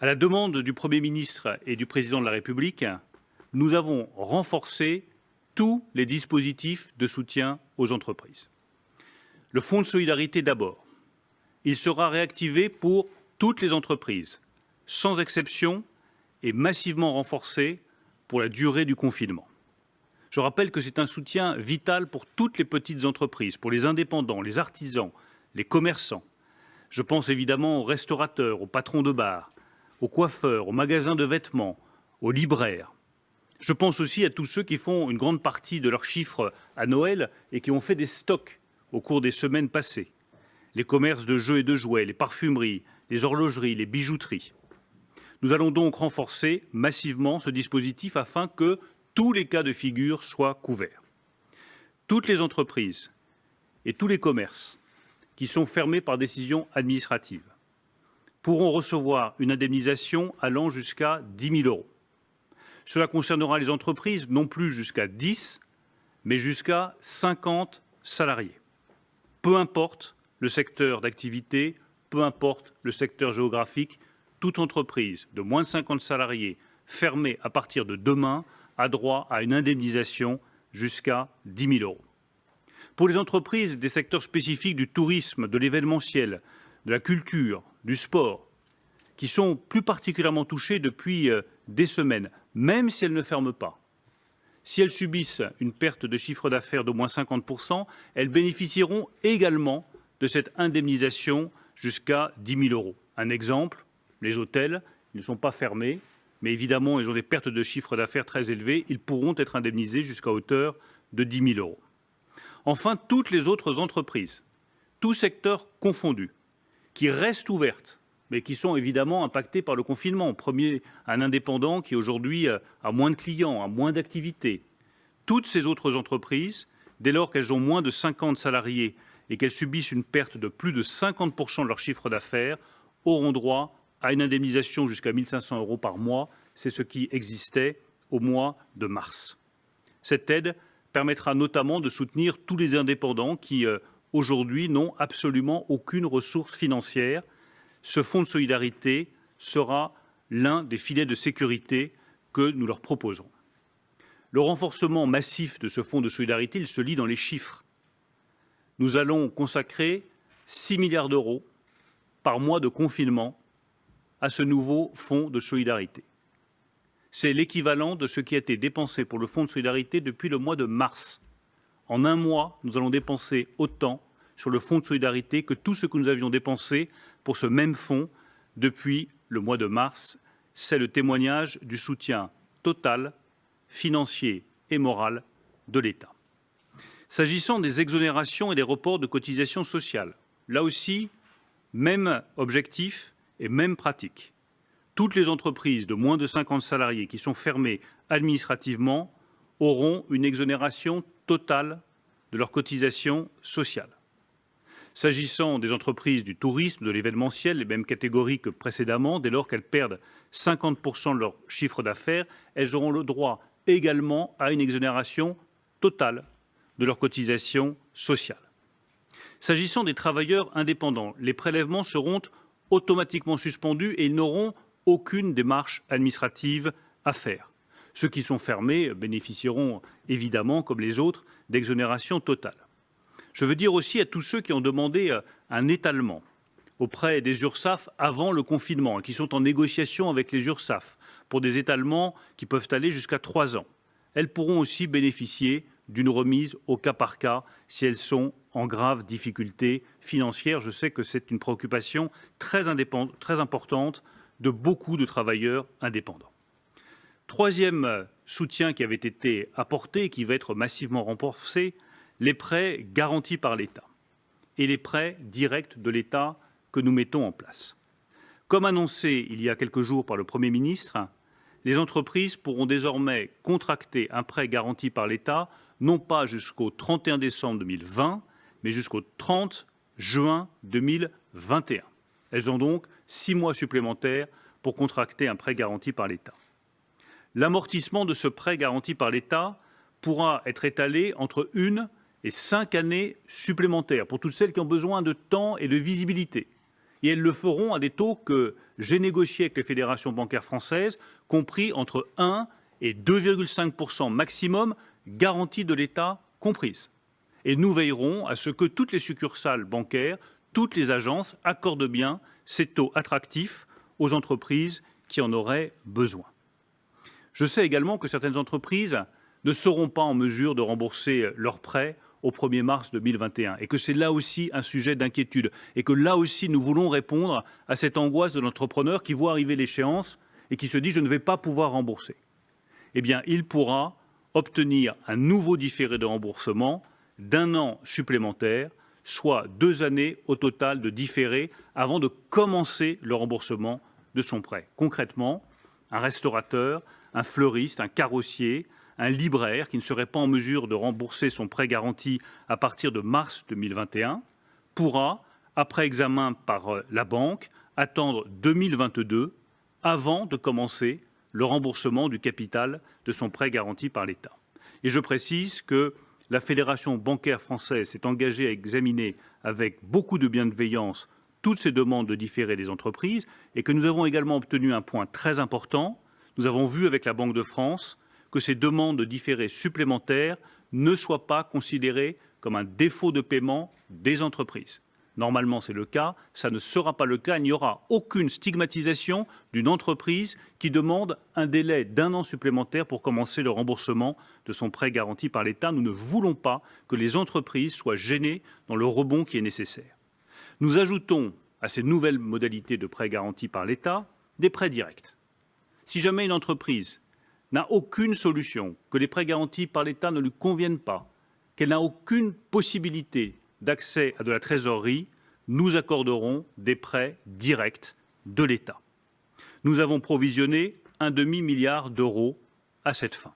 À la demande du Premier ministre et du Président de la République, nous avons renforcé tous les dispositifs de soutien aux entreprises. Le fonds de solidarité d'abord. Il sera réactivé pour toutes les entreprises, sans exception, et massivement renforcé pour la durée du confinement. Je rappelle que c'est un soutien vital pour toutes les petites entreprises, pour les indépendants, les artisans, les commerçants. Je pense évidemment aux restaurateurs, aux patrons de bars, aux coiffeurs, aux magasins de vêtements, aux libraires. Je pense aussi à tous ceux qui font une grande partie de leurs chiffres à Noël et qui ont fait des stocks au cours des semaines passées. Les commerces de jeux et de jouets, les parfumeries, les horlogeries, les bijouteries. Nous allons donc renforcer massivement ce dispositif afin que tous les cas de figure soient couverts. Toutes les entreprises et tous les commerces qui sont fermés par décision administrative pourront recevoir une indemnisation allant jusqu'à 10 000 €. Cela concernera les entreprises non plus jusqu'à 10, mais jusqu'à 50 salariés. Peu importe le secteur d'activité, peu importe le secteur géographique, toute entreprise de moins de 50 salariés fermée à partir de demain a droit à une indemnisation jusqu'à 10 000 €. Pour les entreprises des secteurs spécifiques du tourisme, de l'événementiel, de la culture, du sport, qui sont plus particulièrement touchées depuis des semaines, même si elles ne ferment pas, si elles subissent une perte de chiffre d'affaires d'au moins 50%, elles bénéficieront également de cette indemnisation jusqu'à 10 000 €. Un exemple, les hôtels ne sont pas fermés, mais évidemment, ils ont des pertes de chiffre d'affaires très élevées. Ils pourront être indemnisés jusqu'à hauteur de 10 000 €. Enfin, toutes les autres entreprises, tous secteurs confondus, qui restent ouvertes, mais qui sont évidemment impactées par le confinement. Premier, un indépendant qui aujourd'hui a moins de clients, a moins d'activités. Toutes ces autres entreprises, dès lors qu'elles ont moins de 50 salariés et qu'elles subissent une perte de plus de 50% de leur chiffre d'affaires, auront droit à une indemnisation jusqu'à 1 500 € par mois. C'est ce qui existait au mois de mars. Cette aide permettra notamment de soutenir tous les indépendants qui, aujourd'hui, n'ont absolument aucune ressource financière. Ce fonds de solidarité sera l'un des filets de sécurité que nous leur proposerons. Le renforcement massif de ce fonds de solidarité, il se lit dans les chiffres. Nous allons consacrer 6 milliards € par mois de confinement à ce nouveau fonds de solidarité. C'est l'équivalent de ce qui a été dépensé pour le fonds de solidarité depuis le mois de mars. En un mois, nous allons dépenser autant sur le fonds de solidarité que tout ce que nous avions dépensé pour ce même fonds depuis le mois de mars. C'est le témoignage du soutien total, financier et moral de l'État. S'agissant des exonérations et des reports de cotisations sociales, là aussi, même objectif et même pratique. Toutes les entreprises de moins de 50 salariés qui sont fermées administrativement auront une exonération totale de leurs cotisations sociales. S'agissant des entreprises du tourisme, de l'événementiel, les mêmes catégories que précédemment, dès lors qu'elles perdent 50% de leur chiffre d'affaires, elles auront le droit également à une exonération totale de leurs cotisations sociales. S'agissant des travailleurs indépendants, les prélèvements seront automatiquement suspendus et ils n'auront aucune démarche administrative à faire. Ceux qui sont fermés bénéficieront évidemment, comme les autres, d'exonération totale. Je veux dire aussi à tous ceux qui ont demandé un étalement auprès des URSSAF avant le confinement et qui sont en négociation avec les URSSAF pour des étalements qui peuvent aller jusqu'à 3 ans. Elles pourront aussi bénéficier d'une remise au cas par cas si elles sont en grave difficulté financière. Je sais que c'est une préoccupation très importante de beaucoup de travailleurs indépendants. Troisième soutien qui avait été apporté et qui va être massivement renforcé, les prêts garantis par l'État et les prêts directs de l'État que nous mettons en place. Comme annoncé il y a quelques jours par le Premier ministre, les entreprises pourront désormais contracter un prêt garanti par l'État, non pas jusqu'au 31 décembre 2020, mais jusqu'au 30 juin 2021. Elles ont donc 6 mois supplémentaires pour contracter un prêt garanti par l'État. L'amortissement de ce prêt garanti par l'État pourra être étalé entre 1 et 5 années supplémentaires pour toutes celles qui ont besoin de temps et de visibilité. Et elles le feront à des taux que j'ai négociés avec les fédérations bancaires françaises, compris entre 1 et 2,5% maximum, garantie de l'État comprise. Et nous veillerons à ce que toutes les succursales bancaires, toutes les agences accordent bien ces taux attractifs aux entreprises qui en auraient besoin. Je sais également que certaines entreprises ne seront pas en mesure de rembourser leurs prêts au 1er mars 2021 et que c'est là aussi un sujet d'inquiétude et que là aussi nous voulons répondre à cette angoisse de l'entrepreneur qui voit arriver l'échéance et qui se dit je ne vais pas pouvoir rembourser. Eh bien, il pourra obtenir un nouveau différé de remboursement d'1 an supplémentaire, soit 2 années au total de différé avant de commencer le remboursement de son prêt. Concrètement, un restaurateur, un fleuriste, un carrossier, un libraire qui ne serait pas en mesure de rembourser son prêt garanti à partir de mars 2021 pourra, après examen par la banque, attendre 2022 avant de commencer le remboursement du capital de son prêt garanti par l'État. Et je précise que la Fédération bancaire française s'est engagée à examiner avec beaucoup de bienveillance toutes ces demandes de différé des entreprises et que nous avons également obtenu un point très important. Nous avons vu avec la Banque de France que ces demandes de différé supplémentaires ne soient pas considérées comme un défaut de paiement des entreprises. Normalement, c'est le cas, ça ne sera pas le cas, il n'y aura aucune stigmatisation d'une entreprise qui demande un délai d'1 an supplémentaire pour commencer le remboursement de son prêt garanti par l'État. Nous ne voulons pas que les entreprises soient gênées dans le rebond qui est nécessaire. Nous ajoutons à ces nouvelles modalités de prêt garanti par l'État des prêts directs. Si jamais une entreprise n'a aucune solution, que les prêts garantis par l'État ne lui conviennent pas, qu'elle n'a aucune possibilité d'accès à de la trésorerie, nous accorderons des prêts directs de l'État. Nous avons provisionné un demi-milliard d'euros à cette fin.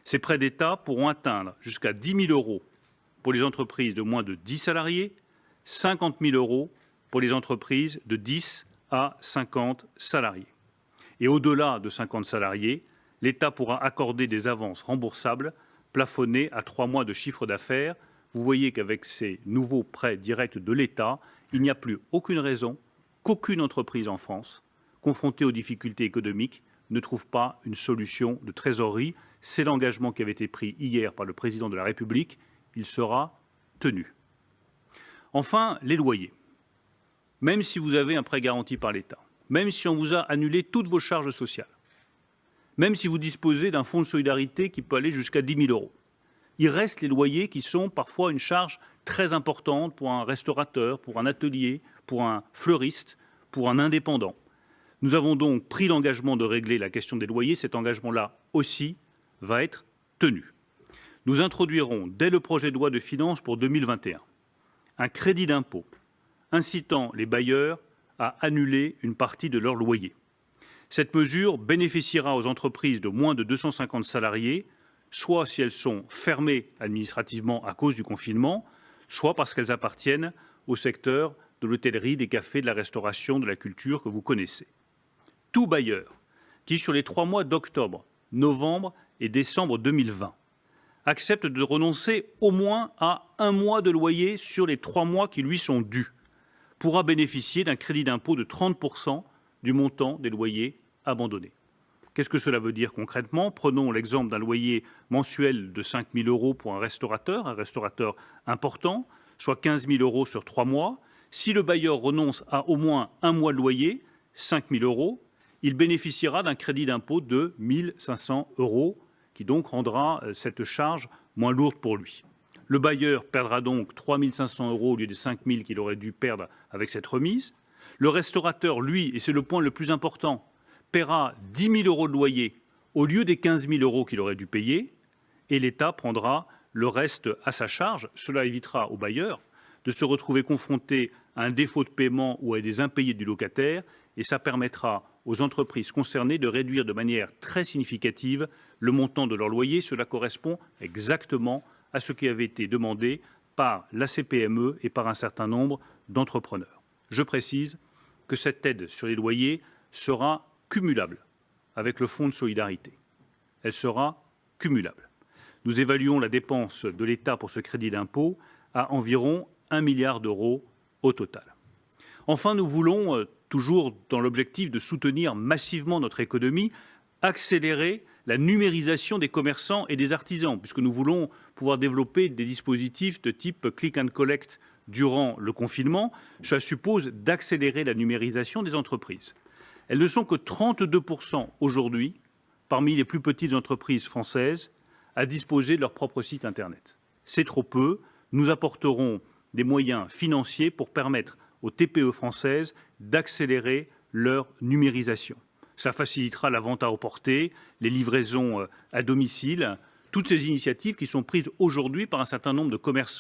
Ces prêts d'État pourront atteindre jusqu'à 10 000 euros pour les entreprises de moins de 10 salariés, 50 000 euros pour les entreprises de 10 à 50 salariés. Et au-delà de 50 salariés, l'État pourra accorder des avances remboursables plafonnées à 3 mois de chiffre d'affaires. Vous voyez qu'avec ces nouveaux prêts directs de l'État, il n'y a plus aucune raison qu'aucune entreprise en France, confrontée aux difficultés économiques, ne trouve pas une solution de trésorerie. C'est l'engagement qui avait été pris hier par le président de la République. Il sera tenu. Enfin, les loyers. Même si vous avez un prêt garanti par l'État, même si on vous a annulé toutes vos charges sociales, même si vous disposez d'un fonds de solidarité qui peut aller jusqu'à 10 000 euros, il reste les loyers qui sont parfois une charge très importante pour un restaurateur, pour un atelier, pour un fleuriste, pour un indépendant. Nous avons donc pris l'engagement de régler la question des loyers. Cet engagement-là aussi va être tenu. Nous introduirons dès le projet de loi de finances pour 2021 un crédit d'impôt incitant les bailleurs à annuler une partie de leur loyer. Cette mesure bénéficiera aux entreprises de moins de 250 salariés, soit si elles sont fermées administrativement à cause du confinement, soit parce qu'elles appartiennent au secteur de l'hôtellerie, des cafés, de la restauration, de la culture que vous connaissez. Tout bailleur qui, sur les 3 mois d'octobre, novembre et décembre 2020, accepte de renoncer au moins à 1 mois de loyer sur les 3 mois qui lui sont dus, pourra bénéficier d'un crédit d'impôt de 30% du montant des loyers abandonnés. Qu'est-ce que cela veut dire concrètement? Prenons l'exemple d'un loyer mensuel de 5 000 euros pour un restaurateur important, soit 15 000 euros sur 3 mois. Si le bailleur renonce à au moins 1 mois de loyer, 5 000 euros, il bénéficiera d'un crédit d'impôt de 1 500 euros, qui donc rendra cette charge moins lourde pour lui. Le bailleur perdra donc 3 500 euros au lieu des 5 000 qu'il aurait dû perdre avec cette remise. Le restaurateur, lui, et c'est le point le plus important, paiera 10 000 euros de loyer au lieu des 15 000 euros qu'il aurait dû payer, et l'État prendra le reste à sa charge. Cela évitera au bailleur de se retrouver confronté à un défaut de paiement ou à des impayés du locataire, et ça permettra aux entreprises concernées de réduire de manière très significative le montant de leur loyer. Cela correspond exactement à ce qui avait été demandé par la CPME et par un certain nombre d'entrepreneurs. Je précise que cette aide sur les loyers sera cumulable avec le fonds de solidarité. Elle sera cumulable. Nous évaluons la dépense de l'État pour ce crédit d'impôt à environ 1 milliard d'euros au total. Enfin, nous voulons, toujours dans l'objectif de soutenir massivement notre économie, accélérer la numérisation des commerçants et des artisans, puisque nous voulons pouvoir développer des dispositifs de type click and collect durant le confinement. Ça suppose d'accélérer la numérisation des entreprises. Elles ne sont que 32% aujourd'hui, parmi les plus petites entreprises françaises, à disposer de leur propre site internet. C'est trop peu. Nous apporterons des moyens financiers pour permettre aux TPE françaises d'accélérer leur numérisation. Ça facilitera la vente à emporter, les livraisons à domicile, toutes ces initiatives qui sont prises aujourd'hui par un certain nombre de commerçants.